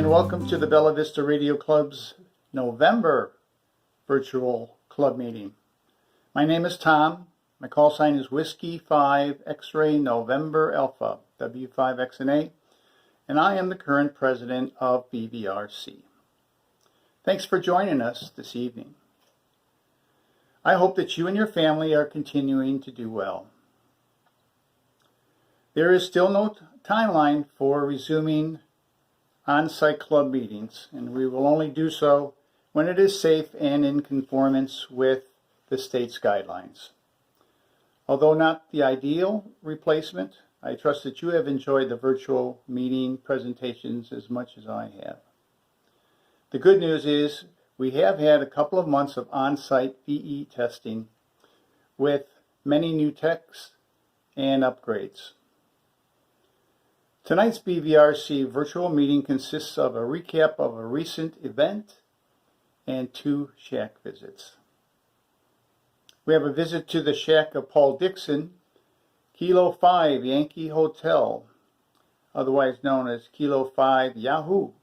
and welcome to the Bella Vista Radio Club's November virtual club meeting. My name is Tom. My call sign is Whiskey 5 X-Ray November Alpha, W5XNA, and I am the current president of BVRC. Thanks for joining us this evening. I hope that you and your family are continuing to do well. There is still no timeline for resuming on-site club meetings, and we will only do so when it is safe and in conformance with the state's guidelines. Although not the ideal replacement, I trust that you have enjoyed the virtual meeting presentations as much as I have. The good news is we have had a couple of months of on-site VE testing with many new techs and upgrades. Tonight's BVRC virtual meeting consists of a recap of a recent event and 2 shack visits. We have a visit to the shack of Paul Dixon, Kilo 5 Yankee Hotel, otherwise known as Kilo 5 Yahoo.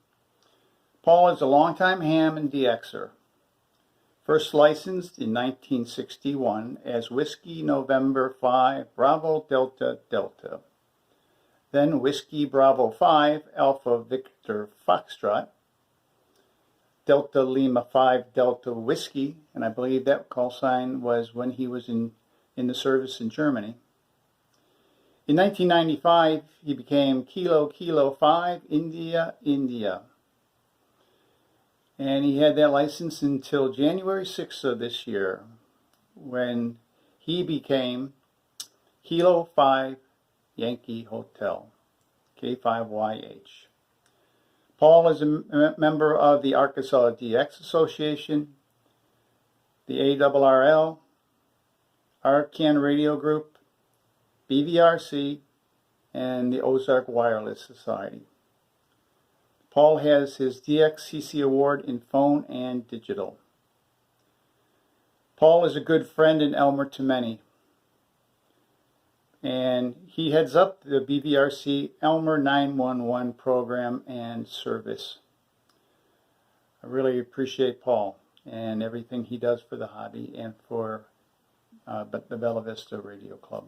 Paul is a longtime ham and DXer, first licensed in 1961 as Whiskey November 5 Bravo Delta Delta. Then Whiskey Bravo 5 Alpha Victor Foxtrot, Delta Lima 5 Delta Whiskey, and I believe that call sign was when he was in the service in Germany. In 1995, he became Kilo 5 India India, and he had that license until January 6th of this year, when he became Kilo 5 Yankee Hotel, K5YH. Paul is a member of the Arkansas DX Association, the ARRL, Arcan Radio Group, BVRC, and the Ozark Wireless Society. Paul has his DXCC award in phone and digital. Paul is a good friend and Elmer to many, and he heads up the BVRC Elmer 911 program and service. I really appreciate Paul and everything he does for the hobby and for the Bella Vista Radio Club.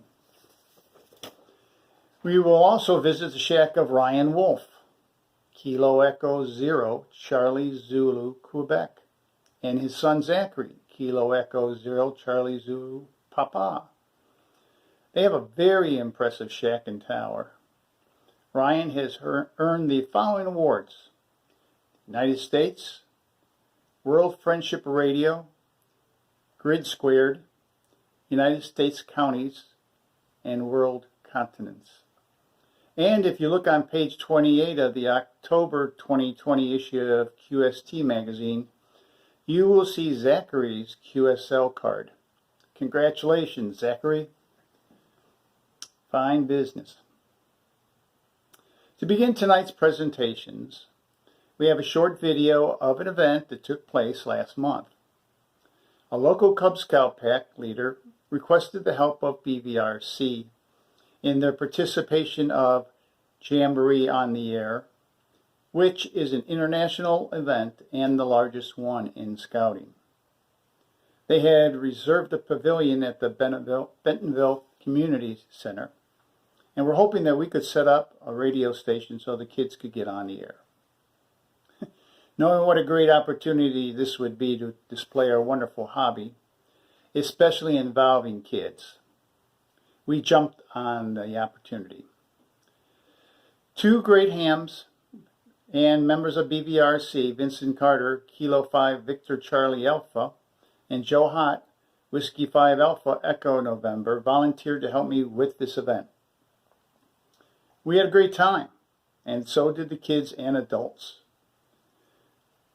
We will also visit the shack of Ryan Wolf, Kilo Echo 0 Charlie Zulu Quebec, and his son Zachary, Kilo Echo 0 Charlie Zulu Papa. They have a very impressive shack and tower. Ryan has earned the following awards: United States, World Friendship Radio, Grid Squared, United States Counties, and World Continents. And if you look on page 28 of the October 2020 issue of QST magazine, you will see Zachary's QSL card. Congratulations, Zachary. Fine business. To begin tonight's presentations, we have a short video of an event that took place last month. A local Cub Scout pack leader requested the help of BVRC in their participation of Jamboree on the Air, which is an international event and the largest one in Scouting. They had reserved a pavilion at the Bentonville Community Center, and we're hoping that we could set up a radio station so the kids could get on the air. Knowing what a great opportunity this would be to display our wonderful hobby, especially involving kids, we jumped on the opportunity. 2 great hams and members of BVRC, Vincent Carter, Kilo 5 Victor Charlie Alpha, and Joe Hott, Whiskey 5 Alpha Echo November, volunteered to help me with this event. We had a great time, and so did the kids and adults.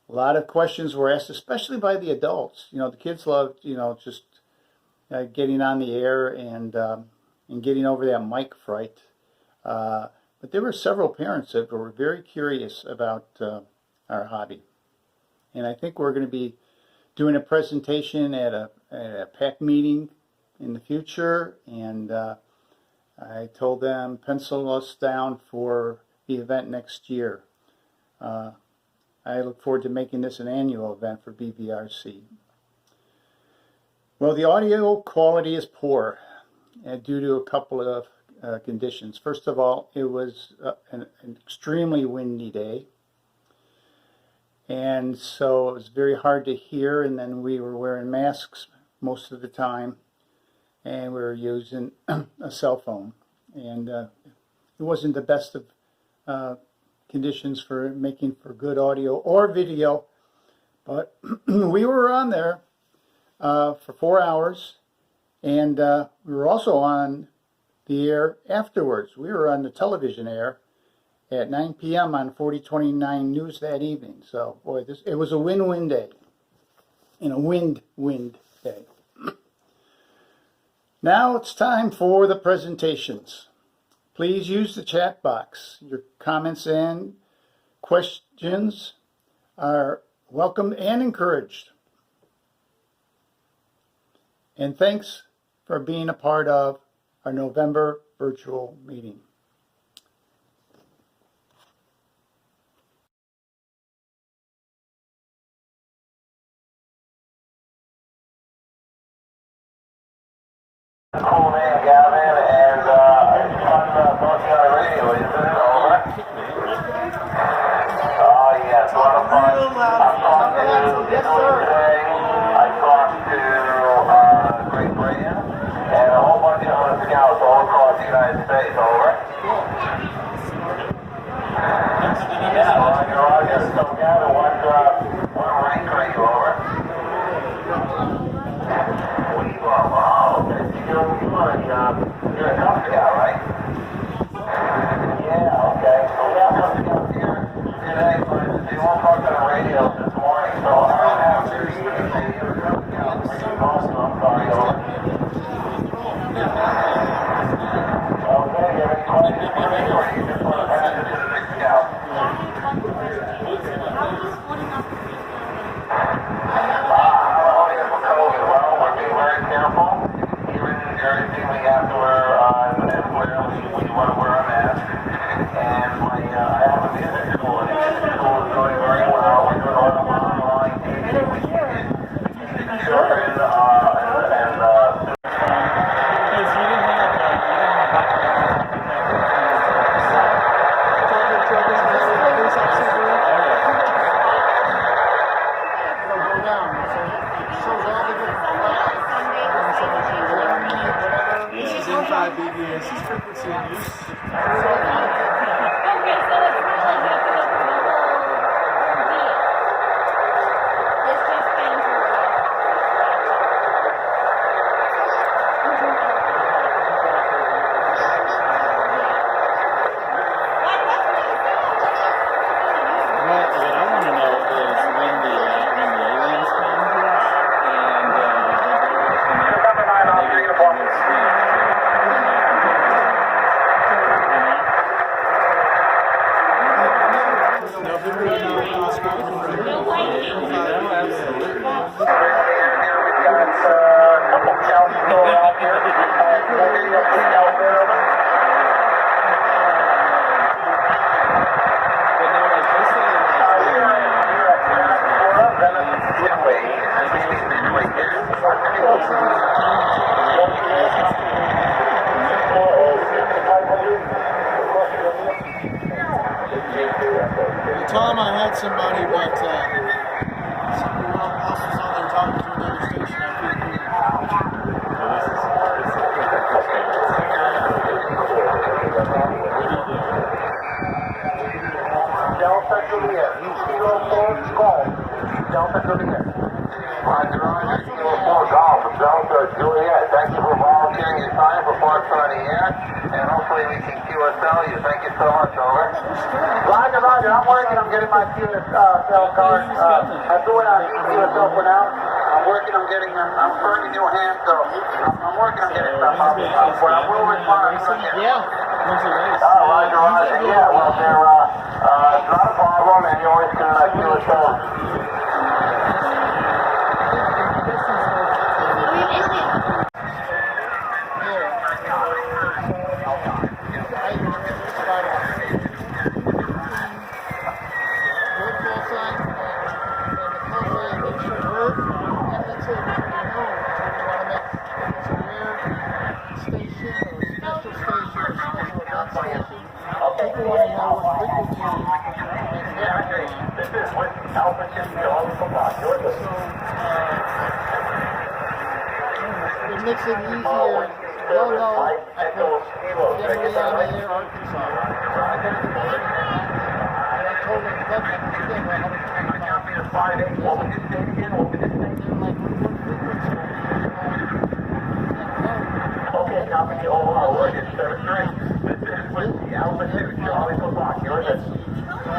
A lot of questions were asked, especially by the adults. The kids loved, just getting on the air and getting over that mic fright. But there were several parents that were very curious about our hobby. And I think we're going to be doing a presentation at a PAC meeting in the future, and I told them pencil us down for the event next year. I look forward to making this an annual event for BVRC. Well, the audio quality is poor due to a couple of conditions. First of all, it was an extremely windy day, and so it was very hard to hear, and then we were wearing masks most of the time, and we were using a cell phone, and it wasn't the best of conditions for making for good audio or video, but we were on there for 4 hours, and we were also on the air afterwards. We were on the television air at 9 p.m. on 4029 News that evening. So, boy, it was a win-win day, and a wind day. Now it's time for the presentations. Please use the chat box. Your comments and questions are welcomed and encouraged. And thanks for being a part of our November virtual meeting. Cool name, Gavin, and it's fun talking on the radio, isn't it? Over. Oh, yeah, it's a lot of fun. I've talked to Italy today. I talked to Great Britain and a whole bunch of other scouts all across the United States. Over. Yeah, Roger. So, Gavin, what rank are you over? You're a Cub Scout, right? Yeah, okay. So we have Cub Scouts here today, but they won't talk on the radio this morning, so I don't have to say you're a Cub Scout. Also, I'm sorry, over. Okay, you have any questions for me, or you just want to pass it to the big scout? Well, we're being very careful. Everything we have to wear we want to wear a mask. And I have a music school, and the music school is doing very well. We're doing a lot of online teaching. Children BVRC frequency of use. Okay, so it's not like you have to go through the whole deal. It's just been through What I want to know is when the aliens come and they go off Tom, I had somebody, but someone else was on there talking to another station. I couldn't hear. Delta Juliet, Kilo 4 Golf. Delta Juliet. Roger, Roger, Kilo 4 Golf, Delta Juliet. Thank you for volunteering your time for Parks on the Air, and hopefully we can QSL you. Thank you so much, over. Roger, Roger, I'm working on getting my QSL card. I'm doing a QSL for now. I'm working on getting them. I'm burning new hands, so I'm working on getting stuff up. But I will respond. Yeah. Roger, Roger. Yeah, well, it's not a problem, and you always can QSL. line and the call sign makes sure it works, and let's say we're home, so we want to make if it's a rare station or a special station or special event station, people want to know what frequency and This is with Alpha Whiskey Charlie Foxtrot. You're the it makes it easier. They'll know I put generally on the air Arkansas. So I go to the bank and I told them that again, well, how much time they're like, what frequency are you on? Okay, copy. Oh, we're at 7-3. This is with the Alpha Whiskey Charlie Foxtrot. You're the Alpha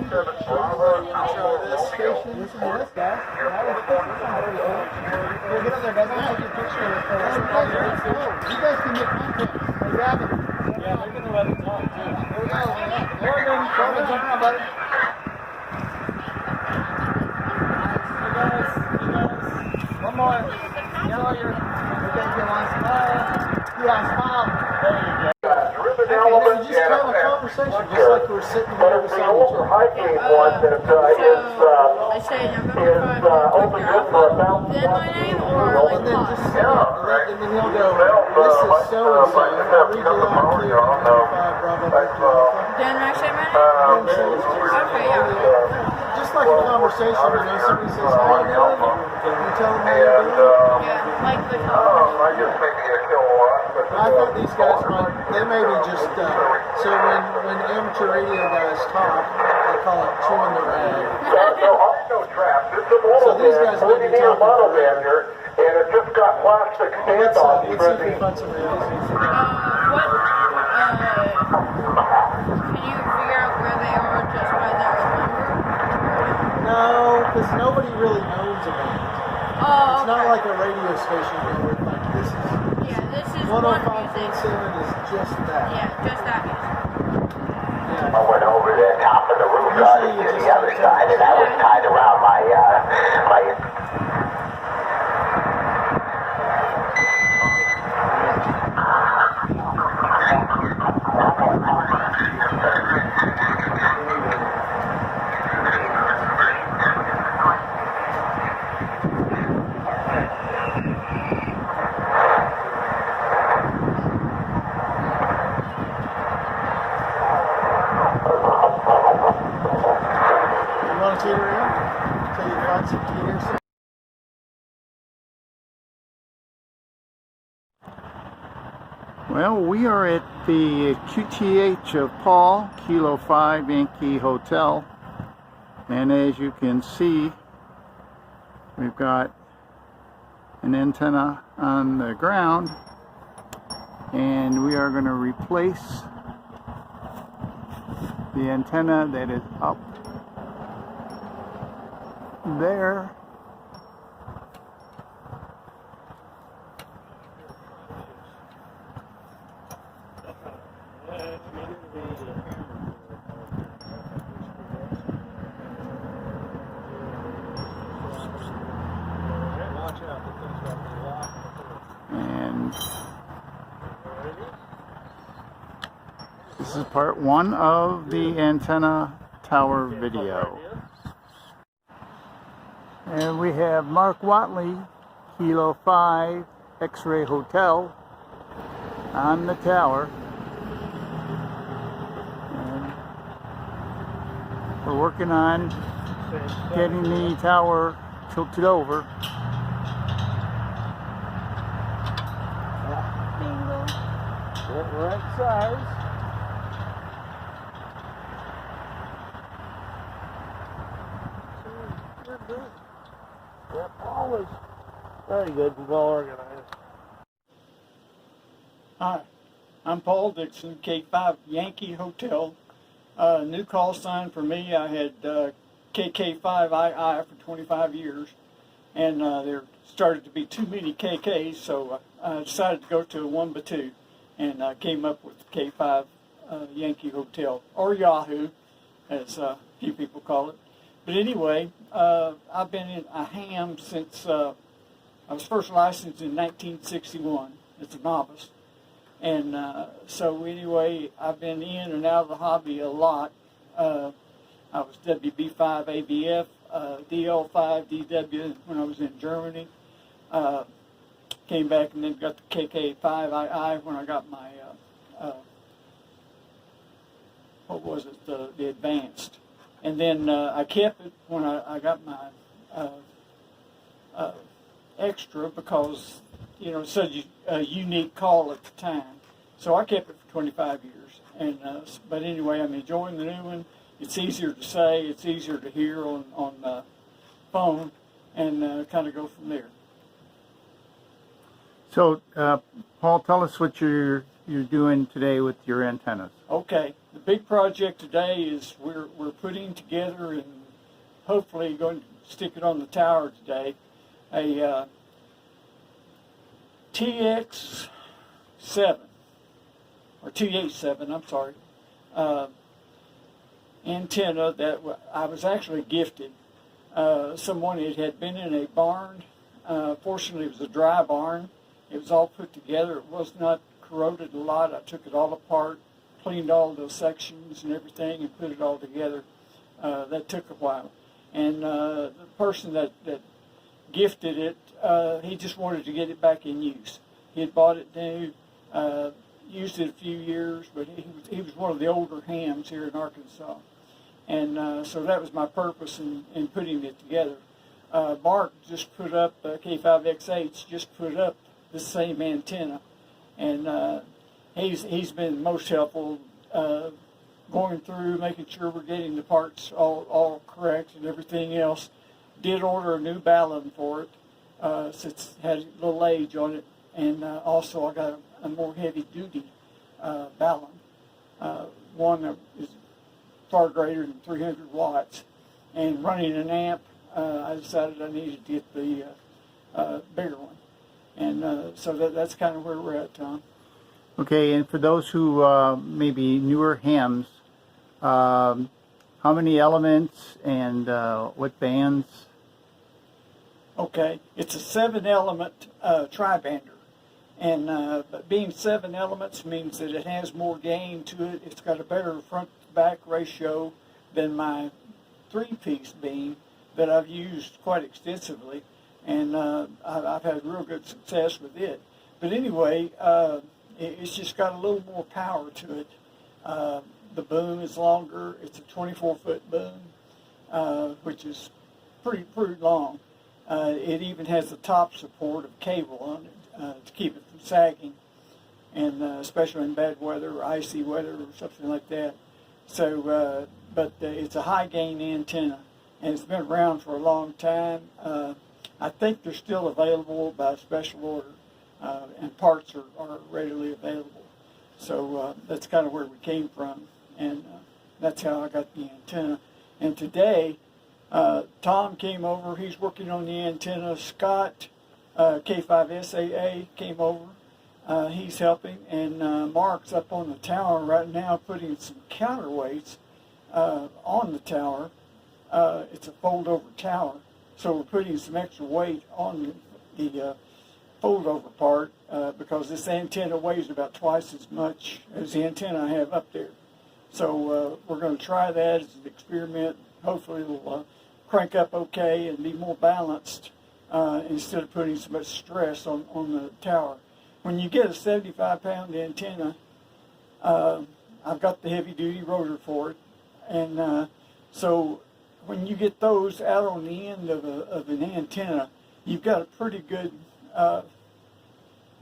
7 Bravo. This station, listen to this guy. We'll get up there, guys. I'll take a picture of it. You guys can make contact. Hey, Gavin. Yeah, they're going to let it talk, too. There we go. Morgan, jump on, buddy. Hey, guys. One more. Yellow, you're going to want to smile. Yeah, smile. There you go. Element, just have a conversation, just like we're sitting but here it's beside the each older other. hiking one that I say number 5. only good for about Then my name or like And then just pause? say it, and then he'll go, this is so-and-so. I'll read you out to 5 Bravo Victor Alpha. Then I say my name? Then say it's just, Okay, yeah. just like a conversation, you know, somebody says, how you doing? You tell them how you're doing. Yeah, like the I just maybe a kilowatt, but I thought these guys might, they may be just, so when amateur radio guys talk, they call it chewing the rag. no, I know traps. It's a So these guys may be talking model for bender, and it's just got plastic Let's standoffs see for if we the. find some radios. what, can you figure out where they are just by that number? No, because nobody really owns a band. Oh, It's not okay. like a radio station where it's like, this is Yeah, this is one music. 105.7 is just that. Yeah, just that music. Yeah. I went over the top of the roof Usually you to just the other like side, and I was tied around my You want to teeter in? Until you find some teeters. Well, we are at the QTH of Paul, Kilo 5 Yankee Hotel. And as you can see, we've got an antenna on the ground. And we are going to replace the antenna that is up there. And this is part 1 of the antenna tower video. And we have Mark Watley, Kilo 5 X-Ray Hotel on the tower. And we're working on getting the tower tilted over. Right size. Paul is very good and well organized. Hi, I'm Paul Dixon, K5 Yankee Hotel. New call sign for me, I had KK5II for 25 years, and there started to be too many KKs, so I decided to go to a 1x2, and I came up with K5 Yankee Hotel, or Yahoo, as a few people call it. But anyway, I've been in a ham since I was first licensed in 1961 as a novice. And so anyway, I've been in and out of the hobby a lot. I was WB5 AVF, DL5 DW when I was in Germany. Came back and then got the KK5II when I got my, what was it, the advanced. And then I kept it when I got my extra because, you know, it's such a unique call at the time. So I kept it for 25 years. And but anyway, I'm enjoying the new one. It's easier to say, it's easier to hear on the phone, and kind of go from there. So, Paul, tell us what you're doing today with your antennas. Okay, the big project today is we're putting together and hopefully going to stick it on the tower today, a TX7 or TH7, I'm sorry, antenna that I was actually gifted. Someone, it had been in a barn. Fortunately, it was a dry barn. It was all put together. It was not corroded a lot. I took it all apart, cleaned all those sections and everything, and put it all together. That took a while. And the person that gifted it, he just wanted to get it back in use. He had bought it new, used it a few years, but he was one of the older hams here in Arkansas. And so that was my purpose in putting it together. Mark just put up, K5XH just put up the same antenna, and he's been most helpful going through, making sure we're getting the parts all correct and everything else. Did order a new ballon for it, since it had a little age on it, and also I got a more heavy-duty ballon, one that is far greater than 300 watts, and running an amp. I decided I needed to get the bigger one. And so that's kind of where we're at, Tom. Okay, and for those who may be newer hams, how many elements and what bands? Okay, it's a 7-element tri-bander. And but being 7 elements means that it has more gain to it. It's got a better front-back ratio than my 3-piece beam that I've used quite extensively, and I've had real good success with it. But anyway, it's just got a little more power to it. The boom is longer. It's a 24-foot boom, which is pretty long. It even has the top support of cable on it to keep it from sagging, and especially in bad weather or icy weather or something like that. So, but it's a high gain antenna, and it's been around for a long time. I think they're still available by special order, and parts are readily available. So that's kind of where we came from, and that's how I got the antenna. And today, Tom came over. He's working on the antenna. Scott, K5SAA, came over. He's helping, and Mark's up on the tower right now putting some counterweights on the tower. It's a fold-over tower, so we're putting some extra weight on the fold-over part because this antenna weighs about twice as much as the antenna I have up there. So we're going to try that as an experiment. Hopefully it'll crank up okay and be more balanced instead of putting so much stress on the tower. When you get a 75-pound antenna, I've got the heavy-duty rotor for it, and so when you get those out on the end of an antenna, you've got a pretty good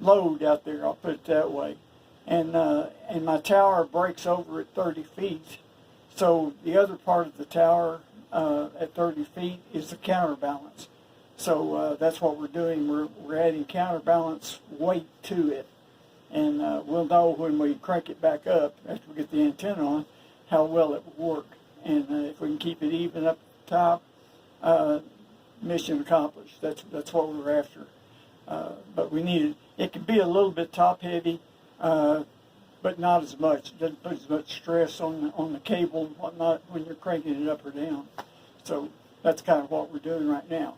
load out there, I'll put it that way. And my tower breaks over at 30 feet, so the other part of the tower at 30 feet is the counterbalance. So that's what we're doing. We're adding counterbalance weight to it, and we'll know when we crank it back up after we get the antenna on how well it will work. And if we can keep it even up top, mission accomplished. That's what we're after. But we need it can be a little bit top heavy, but not as much. It doesn't put as much stress on the cable and whatnot when you're cranking it up or down. So that's kind of what we're doing right now.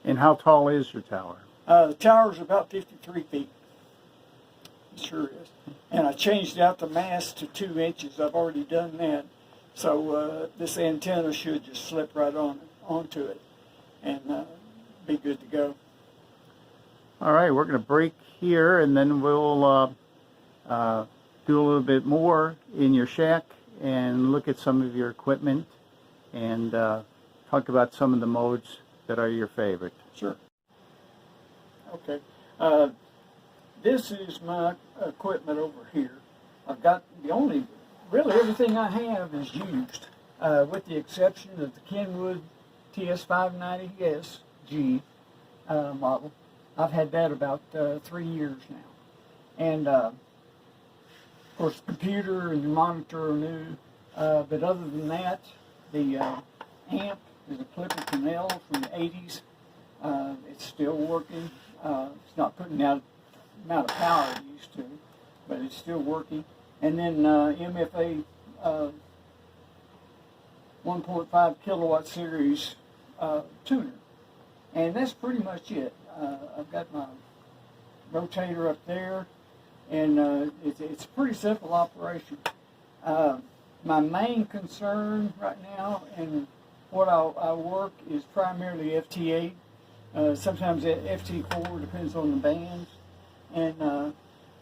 And how tall is your tower? The tower's about 53 feet. sure is. And I changed out the mast to 2 inches. I've already done that. So this antenna should just slip right onto it and be good to go. All right, we're going to break here, and then we'll do a little bit more in your shack and look at some of your equipment and talk about some of the modes that are your favorite. Sure. Okay. This is my equipment over here. I've got really everything I have is used, with the exception of the Kenwood TS590SG model. I've had that about 3 years now. And of course, the computer and the monitor are new. But other than that, the amp is a Clipper Canal from the 80s. It's still working. It's not putting out the amount of power it used to, but it's still working. And then MFA 1.5 kilowatt series tuner. And that's pretty much it. I've got my rotator up there, and it's a pretty simple operation. My main concern right now and what I work is primarily FT8. Sometimes FT4, depends on the bands. And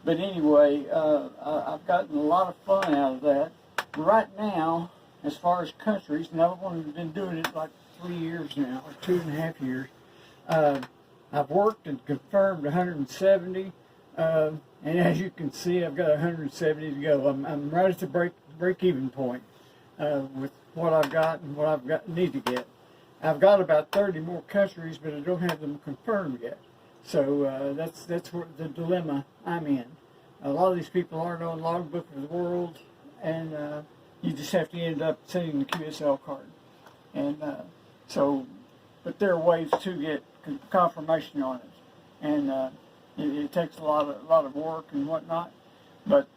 but anyway, I've gotten a lot of fun out of that. Right now, as far as countries, and I've only been doing it like 3 years now, or 2.5 years. I've worked and confirmed 170, and as you can see, I've got 170 to go. I'm right at the break-even point with what I've got and what I've need to get. I've got about 30 more countries, but I don't have them confirmed yet. So that's where the dilemma I'm in. A lot of these people aren't on Logbook of the World, and you just have to end up sending the QSL card. And but there are ways to get confirmation on it, and it takes a lot of work and whatnot. But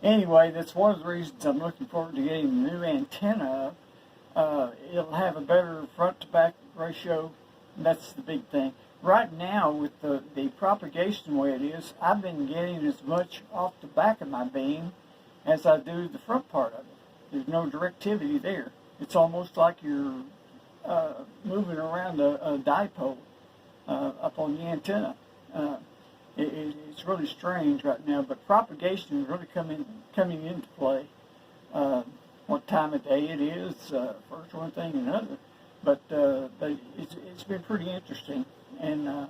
anyway, that's one of the reasons I'm looking forward to getting the new antenna up. It'll have a better front to back ratio, and that's the big thing. Right now, with the propagation the way it is, I've been getting as much off the back of my beam as I do the front part of it. There's no directivity there. It's almost like you're moving around a dipole up on the antenna. It's really strange right now, but propagation is really coming into play. What time of day it is, first one thing and another. But it's been pretty interesting, and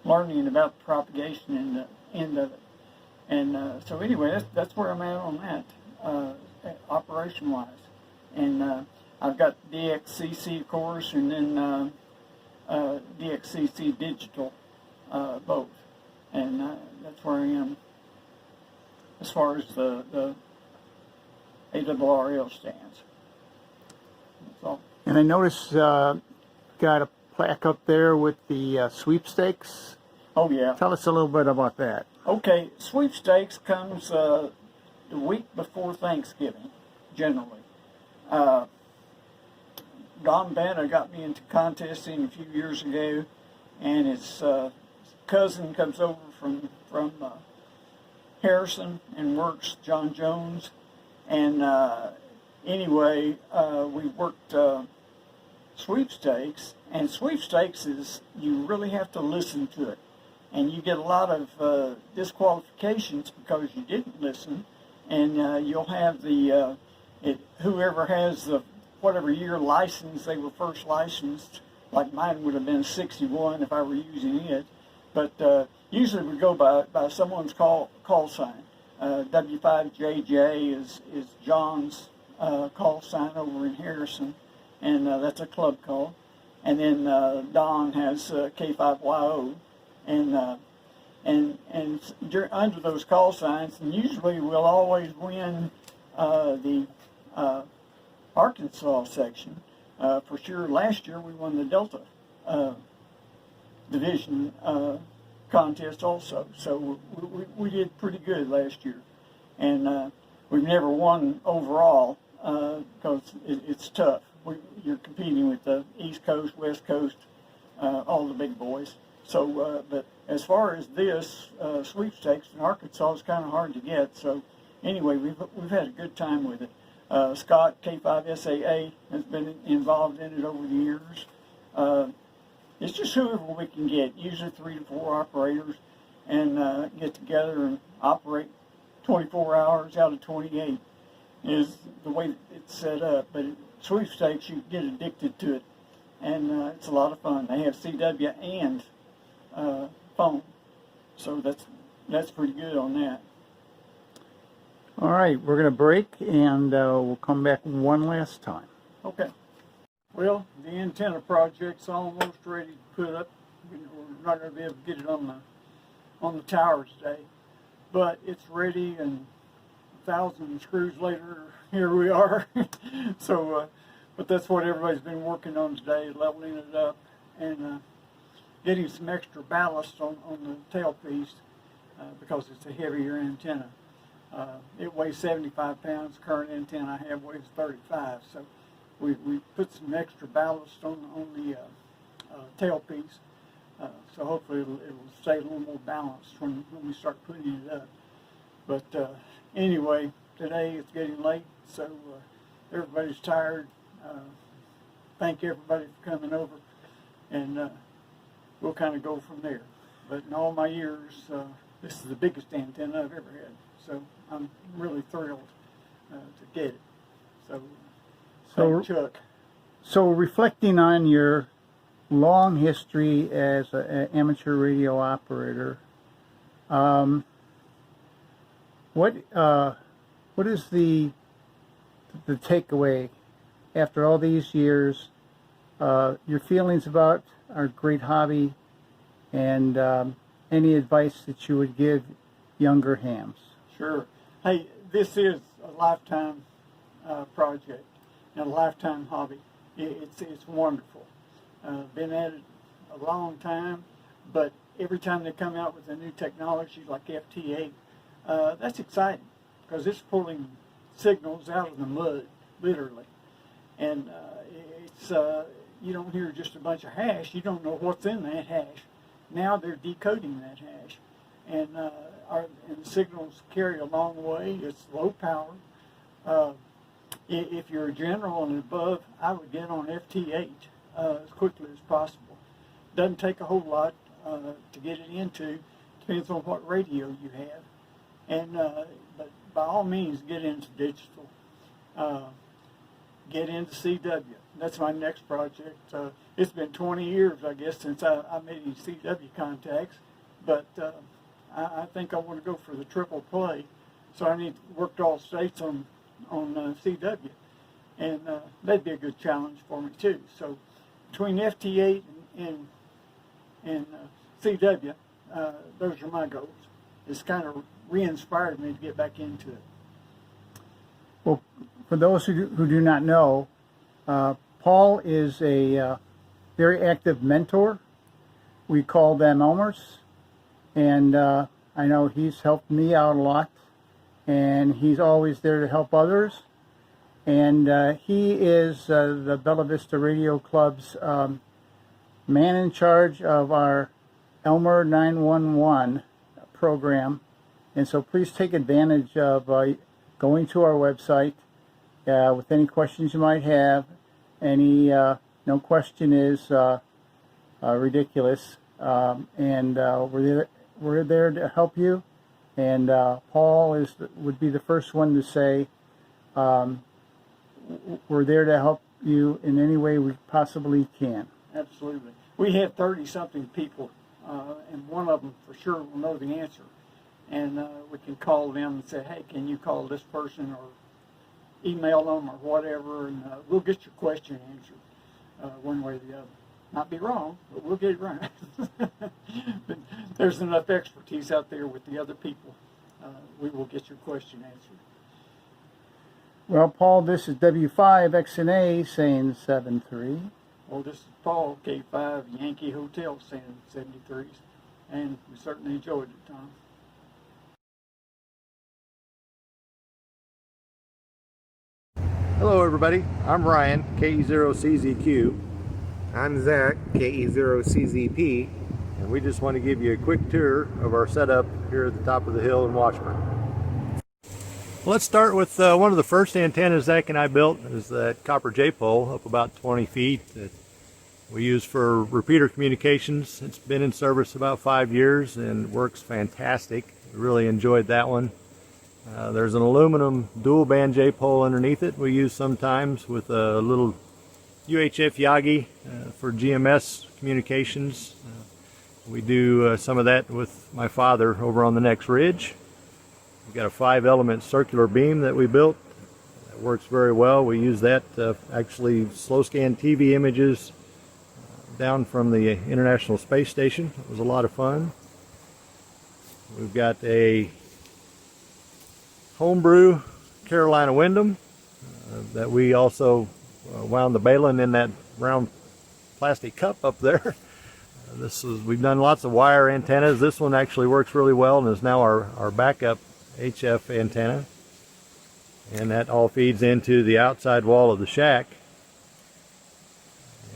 learning about the propagation and the end of it. And so anyway, that's where I'm at on that, operation-wise. And I've got DXCC, of course, and then DXCC digital, both. And that's where I am as far as the ARRL stands. That's all. And I noticed got a plaque up there with the sweepstakes. Oh, yeah. Tell us a little bit about that. Okay, sweepstakes comes the week before Thanksgiving, generally. Don Banna got me into contesting a few years ago, and his cousin comes over from Harrison and works, John Jones. And anyway, we worked sweepstakes, and sweepstakes is, you really have to listen to it. And you get a lot of disqualifications because you didn't listen, and you'll have the, whoever has the whatever year license they were first licensed, like mine would have been 61 if I were using it, but usually we go by someone's call sign. W5JJ is John's call sign over in Harrison, and that's a club call. And then Don has K5YO, and under those call signs, and usually we'll always win the Arkansas section. For sure, last year we won the Delta division contest also, so we did pretty good last year. And we've never won overall because it's tough. You're competing with the East Coast, West Coast, all the big boys. So, but as far as this sweepstakes in Arkansas is kind of hard to get. So, anyway, we've had a good time with it. Scott K5SAA has been involved in it over the years. It's just whoever we can get, usually 3 to 4 operators, and get together and operate 24 hours out of 28 is the way it's set up. But sweepstakes, you get addicted to it, and it's a lot of fun. They have CW and phone, so that's pretty good on that. All right, we're going to break, and we'll come back one last time. Okay. Well, the antenna project's almost ready to put up. We're not going to be able to get it on the tower today, but it's ready, and 1,000 screws later, here we are. So, but that's what everybody's been working on today, leveling it up and getting some extra ballast on the tailpiece because it's a heavier antenna. It weighs 75 pounds. Current antenna I have weighs 35, so we put some extra ballast on the tailpiece. So hopefully it'll stay a little more balanced when we start putting it up. But anyway, today it's getting late, so everybody's tired. Thank everybody for coming over, and we'll kind of go from there. But in all my years, this is the biggest antenna I've ever had, so I'm really thrilled to get it. So thank Chuck. So reflecting on your long history as an amateur radio operator, what is the takeaway after all these years? Your feelings about our great hobby, and any advice that you would give younger hams? Sure. Hey, this is a lifetime project and a lifetime hobby. It's wonderful. Been at it a long time, but every time they come out with a new technology like FT8, that's exciting because it's pulling signals out of the mud, literally. And it's you don't hear just a bunch of hash. You don't know what's in that hash. Now they're decoding that hash, and the signals carry a long way. It's low power. If you're a general and above, I would get on FT8 as quickly as possible. Doesn't take a whole lot to get it into. Depends on what radio you have, and but by all means, get into digital. Get into CW. That's my next project. It's been 20 years, I guess, since I made any CW contacts, but I think I want to go for the triple play, so I need to work all states on CW, and that'd be a good challenge for me too. So between FT8 and CW, those are my goals. It's kind of re-inspired me to get back into it. Well, for those who do not know, Paul is a very active mentor. We call them Elmers, and I know he's helped me out a lot, and he's always there to help others. And he is the Bella Vista Radio Club's man in charge of our Elmer 911 program, and so please take advantage of going to our website with any questions you might have. No question is ridiculous, and we're there to help you. And Paul would be the first one to say we're there to help you in any way we possibly can. Absolutely. We have 30-something people, and one of them for sure will know the answer. And we can call them and say, hey, can you call this person, or email them, or whatever, and we'll get your question answered one way or the other. Not be wrong, but we'll get it right. But there's enough expertise out there with the other people. We will get your question answered. Well, Paul, this is W5XNA saying 73. Well, this is Paul, K5 Yankee Hotel saying 73s, and we certainly enjoyed it, Tom. Hello everybody, I'm Ryan, KE0CZQ. I'm Zach, KE0CZP, and we just want to give you a quick tour of our setup here at the top of the hill in Washburn. Let's start with one of the first antennas Zach and I built is that copper J-pole up about 20 feet that we use for repeater communications. It's been in service about 5 years and works fantastic. We really enjoyed that one. There's an aluminum dual band J-pole underneath it we use sometimes with a little UHF Yagi for GMS communications. We do some of that with my father over on the next ridge. We've got a 5-element circular beam that we built. That works very well. We use that to actually slow scan TV images down from the International Space Station. It was a lot of fun. We've got a homebrew Carolina Windham that we also wound the balun in that round plastic cup up there. We've done lots of wire antennas. This one actually works really well and is now our backup HF antenna, and that all feeds into the outside wall of the shack,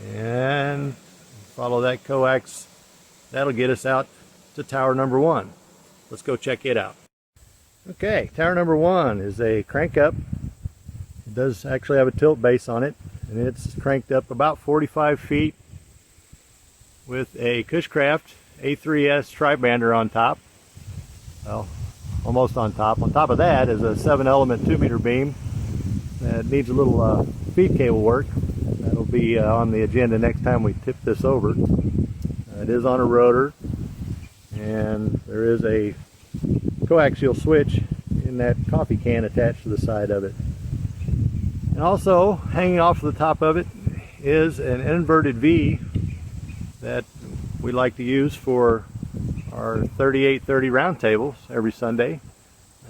and follow that coax. That'll get us out to tower number 1. Let's go check it out. Okay, tower number 1 is a crank up. It does actually have a tilt base on it, and it's cranked up about 45 feet with a Cushcraft A3S tri-bander on top. Well, almost on top. On top of that is a 7-element 2-meter beam that needs a little feed cable work. That'll be on the agenda next time we tip this over. It is on a rotor, and there is a coaxial switch in that coffee can attached to the side of it. And also hanging off the top of it is an inverted V that we like to use for our 3830 round tables every Sunday,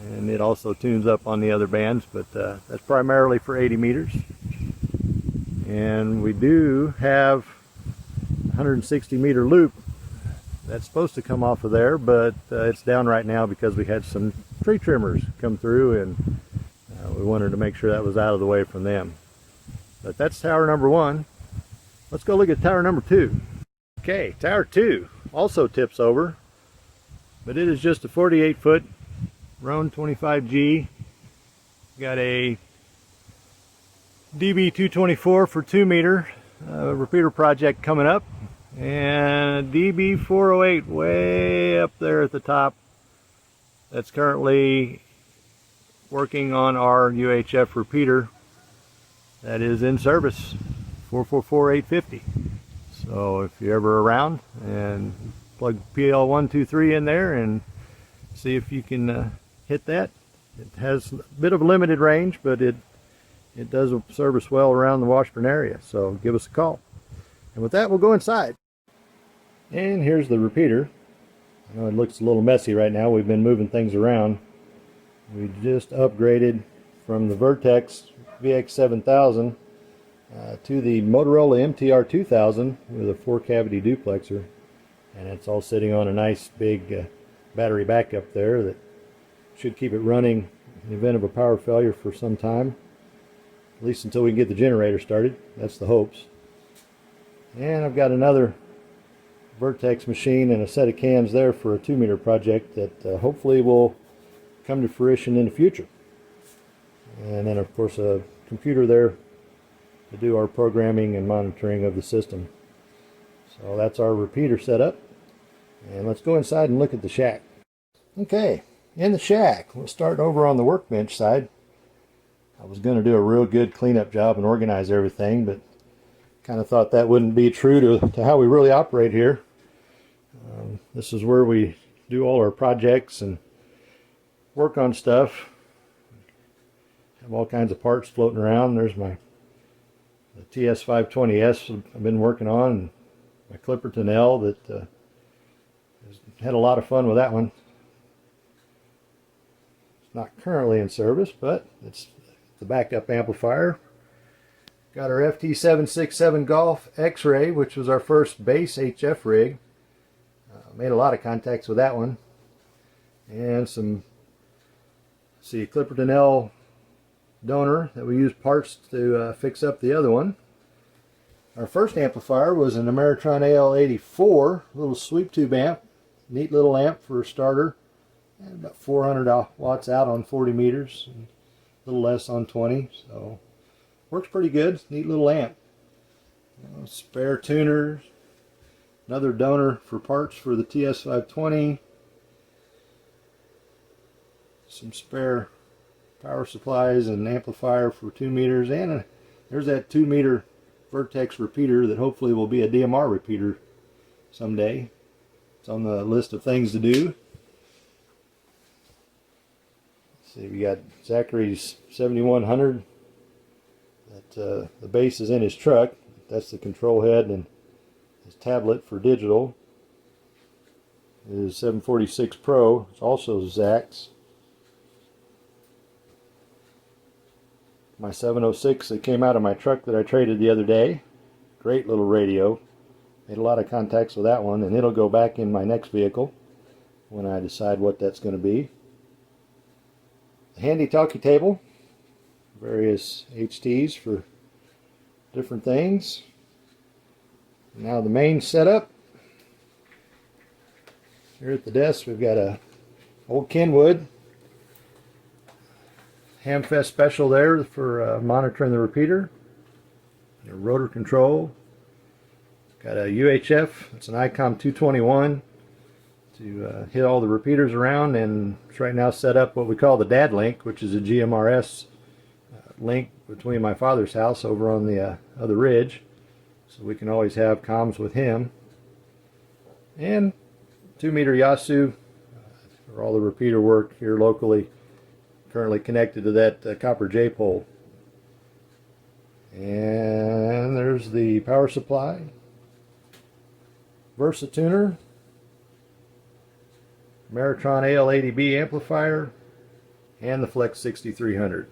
and it also tunes up on the other bands, but that's primarily for 80 meters. And we do have 160 meter loop that's supposed to come off of there, but it's down right now because we had some tree trimmers come through, and we wanted to make sure that was out of the way from them. But that's tower number 1. Let's go look at tower number 2. Okay, tower 2 also tips over, but it is just a 48-foot Roan 25G. Got a DB224 for 2-meter repeater project coming up, and a DB408 way up there at the top that's currently working on our UHF repeater that is in service, 444-850. So if you're ever around, and plug PL123 in there and see if you can hit that. It has a bit of a limited range, but it does service well around the Washburn area, so give us a call. And with that, we'll go inside. And here's the repeater. I know it looks a little messy right now. We've been moving things around. We just upgraded from the Vertex VX7000 to the Motorola MTR2000 with a 4-cavity duplexer, and it's all sitting on a nice big battery backup there that should keep it running in the event of a power failure for some time, at least until we can get the generator started. That's the hopes. And I've got another Vertex machine and a set of cams there for a 2-meter project that hopefully will come to fruition in the future. And then of course a computer there to do our programming and monitoring of the system. So that's our repeater setup, and let's go inside and look at the shack. Okay, in the shack, we'll start over on the workbench side. I was going to do a real good cleanup job and organize everything, but kind of thought that wouldn't be true to how we really operate here. This is where we do all our projects and work on stuff. Have all kinds of parts floating around. There's the TS520S I've been working on, and my Clipperton L that has had a lot of fun with that one. It's not currently in service, but it's the backup amplifier. Got our FT767 Golf X-Ray, which was our first base HF rig. Made a lot of contacts with that one. And some, Clipperton L donor that we use parts to fix up the other one. Our first amplifier was an Ameritron AL84, little sweep tube amp. Neat little amp for a starter. And about 400 watts out on 40 meters, and a little less on 20, so works pretty good. Neat little amp. Spare tuners, another donor for parts for the TS520, some spare power supplies and amplifier for 2 meters, and there's that 2 meter Vertex repeater that hopefully will be a DMR repeater someday. It's on the list of things to do. See, we got Zachary's 7100. That the bass is in his truck. That's the control head and his tablet for digital. His 746 Pro. It's also Zach's. My 706 that came out of my truck that I traded the other day. Great little radio. Made a lot of contacts with that one, and it'll go back in my next vehicle when I decide what that's going to be. A handy talkie table, various HTs for different things. Now the main setup. Here at the desk we've got a old Kenwood Hamfest special there for monitoring the repeater. A rotor control. Got a UHF, it's an ICOM 221 to hit all the repeaters around, and it's right now set up what we call the DAD link, which is a GMRS link between my father's house over on the other ridge, so we can always have comms with him. And 2 meter Yasu for all the repeater work here locally, currently connected to that copper J pole. And there's the power supply, Versatuner, Ameritron AL80B amplifier, and the Flex 6300,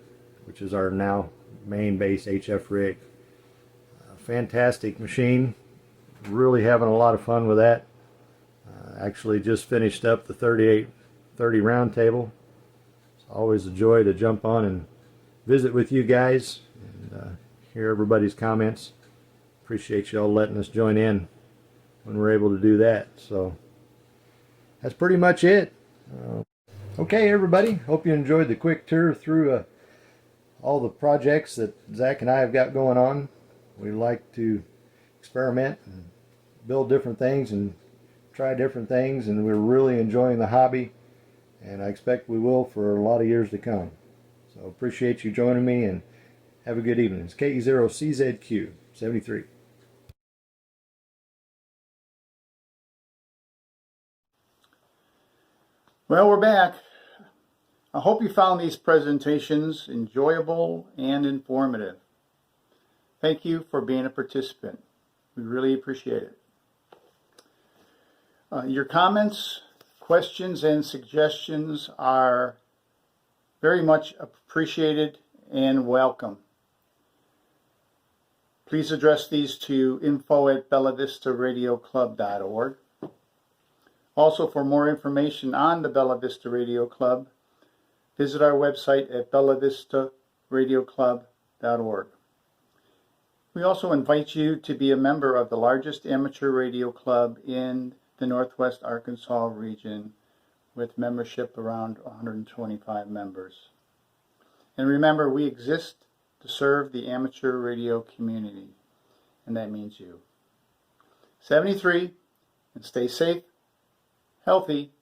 which is our now main base HF rig. Fantastic machine. Really having a lot of fun with that. Actually just finished up the 3830 round table. It's always a joy to jump on and visit with you guys and hear everybody's comments. Appreciate y'all letting us join in when we're able to do that. So that's pretty much it. Okay, everybody, hope you enjoyed the quick tour through all the projects that Zach and I have got going on. We like to experiment and build different things and try different things, and we're really enjoying the hobby, and I expect we will for a lot of years to come. So appreciate you joining me, and have a good evening. It's KE0CZQ 73. Well, we're back. I hope you found these presentations enjoyable and informative. Thank you for being a participant. We really appreciate it. Your comments, questions, and suggestions are very much appreciated and welcome. Please address these to info@bellavista.radioclub.org. Also, for more information on the Bella Vista Radio Club, visit our website at bellavista.radioclub.org. We also invite you to be a member of the largest amateur radio club in the Northwest Arkansas region, with membership around 125 members. And remember, we exist to serve the amateur radio community, and that means you. 73, and stay safe, healthy,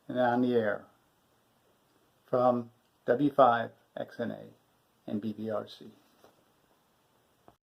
and on the air. From W5XNA and BVRC.